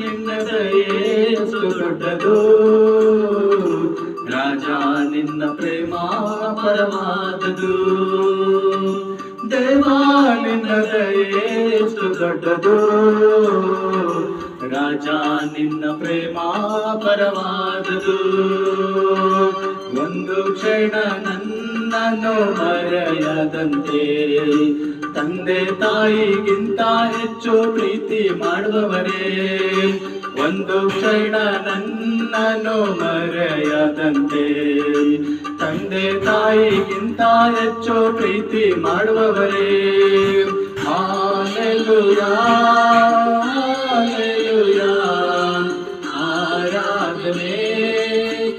ನಿನ್ನ ದಯೆಯೆಷ್ಟು ದೊಡ್ಡದು ರಾಜ ನಿನ್ನ ಪ್ರೇಮ ಪರವಾದದು ದೇವಾ ನಿನ್ನ ದಯೆಯೆಷ್ಟು ದೊಡ್ಡದು ರಾಜ ನಿನ್ನ ಪ್ರೇಮ ಪರವಾದದು ಒಂದು ಕ್ಷಣ ನನ್ನನ್ನು ಮರೆಯದಂತೆ ತಂದೆ ತಾಯಿಗಿಂತ ಹೆಚ್ಚು ಪ್ರೀತಿ ಮಾಡುವವರೇ ಒಂದು ಕ್ಷಣ ನನ್ನನ್ನು ಮರೆಯದಂತೆ ತಂದೆ ತಾಯಿಗಿಂತ ಹೆಚ್ಚು ಪ್ರೀತಿ ಮಾಡುವವರೇ ಹಾಲೆಲೂಯಾ ಹಾಲೆಲೂಯಾ ಆರಾಧನೆ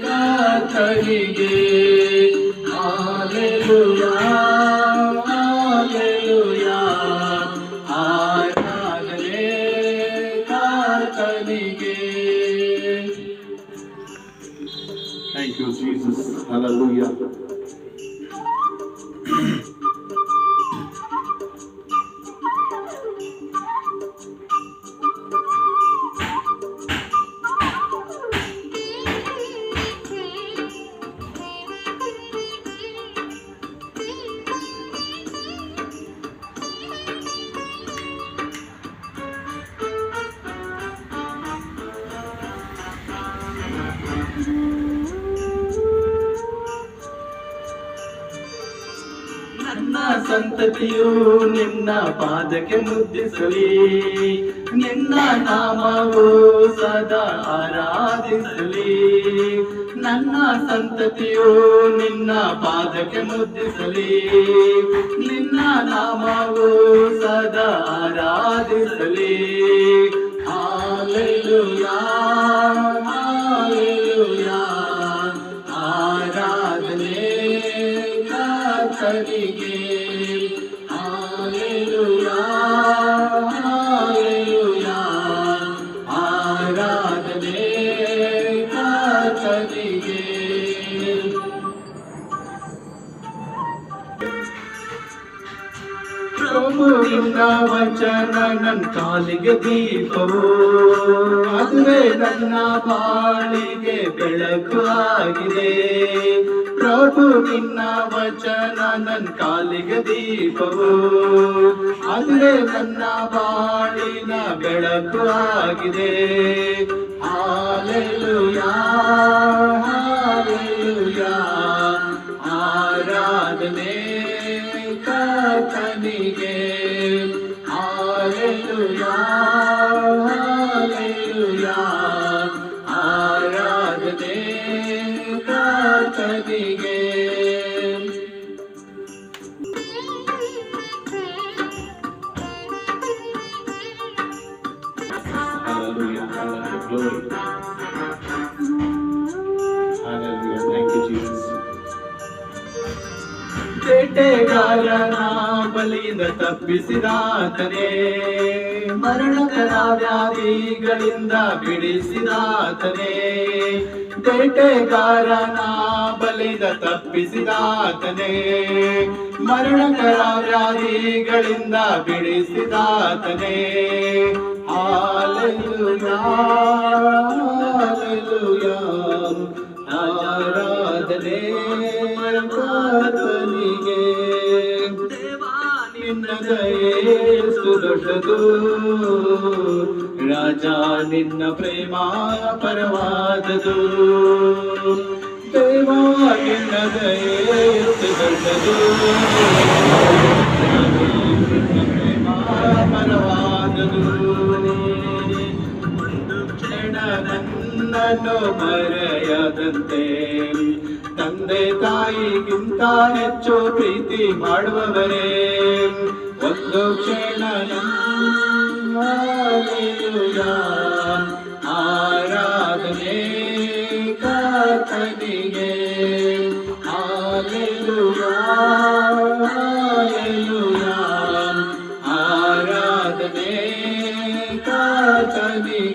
ಕರ್ತನಿಗೆ ಹಾಲೆಲೂಯಾ ಹಾಲೆಲೂಯಾ ಆರಾಧನೆ ಕರ್ತನಿಗೆ. Thank you, Jesus. Hallelujah. ನನ್ನ ಸಂತತಿಯು ನಿನ್ನ ಪಾದಕ್ಕೆ ಮುದ್ದಿಸಲಿ ನಿನ್ನ ನಾಮವು ಸದಾ ಆರಾಧಿಸಲಿ ನನ್ನ ಸಂತತಿಯು ನಿನ್ನ ಪಾದಕ್ಕೆ ಮುದ್ದಿಸಲಿ ನಿನ್ನ ನಾಮವು ಸದಾ ಆರಾಧಿಸಲಿ ಹಾಲೆಲೂಯಾ ಹಾಲೆಲೂಯಾ ಆರಾಧನೆ ಕರ್ತನಿಗೆ ಹಾಲೆಲೂಯಾ ಹಾಲೆಲೂಯಾ ಆರಾಧನೆ ಕರ್ತನಿಗೆ. ಪ್ರಭುವಿನ ವಚನ ನನ್ನ ಕಾಲಿಗೆ ದೀಪವು ಅದುವೇ ನನ್ನ ಬಾಳಿಗೆ ಬೆಳಕು ಆಗಿದೆ ಪ್ರಭು ನಿನ್ನ ವಚನ ನನ್ನ ಕಾಲಿಗೆ ದೀಪವು ಅದುವೇ ನನ್ನ ಬಾಳಿನ ಬೆಳಕು ಆಗಿದೆ ಹಾಲೆಲೂಯಾ ಹಾಲೆಲೂಯಾ ಆರಾಧನೆ ಕರ್ತನಿಗೆ ಹಾಲೆಲೂಯಾ ಹಾಲೆಲೂಯಾ ಆರಾಧನೆ ಕರ್ತನಿಗೆ. Hallelujah, hallelujah, glory. Hallelujah, thank you Jesus. ಬೇಟೆಗಾರನ ಬಲಿಯಿಂದ ತಪ್ಪಿಸಿದಾತನೇ ಮರಣಕರ ವ್ಯಾಧಿಗಳಿಂದ ಬಿಡಿಸಿದಾತನೇ ಬೇಟೆಗಾರನ ಬಲಿಯಿಂದ ತಪ್ಪಿಸಿದಾತನೇ ಮರಣಕರ ವ್ಯಾಧಿಗಳಿಂದ ಬಿಡಿಸಿದಾತನೇ ಹಾಲೆಲೂಯಾ ಹಾಲೆಲೂಯಾ ಆರಾಧನೆ ಕರ್ತನಿಗೆ ದೇವಾ ನಿನ್ನ ದಯೆಯೆಷ್ಟು ದೊಡ್ಡದು ರಾಜ ನಿನ್ನ ಪ್ರೇಮ ಪರವಾದದು ದೇವಾ ನಿನ್ನ ದಯೆಯೆಷ್ಟು ದೊಡ್ಡದು ನಿನ್ನ ಪ್ರೇಮ ಪರವಾದದು ಒಂದು ಕ್ಷಣ ನನ್ನನ್ನು ಮರೆಯದಂತೆ ತಂದೆ ತಾಯಿಗಿಂತ ಹೆಚ್ಚು ಪ್ರೀತಿ ಮಾಡುವವರೇ ಒಂದು ಕ್ಷಣ ಹಾಲೆಲೂಯಾ ಆರಾಧನೆ ಕರ್ತನಿಗೆ ಹಾಲೆಲೂಯಾ ಹಾಲೆಲೂಯಾ ಆರಾಧನೆ ಕರ್ತನಿಗೆ.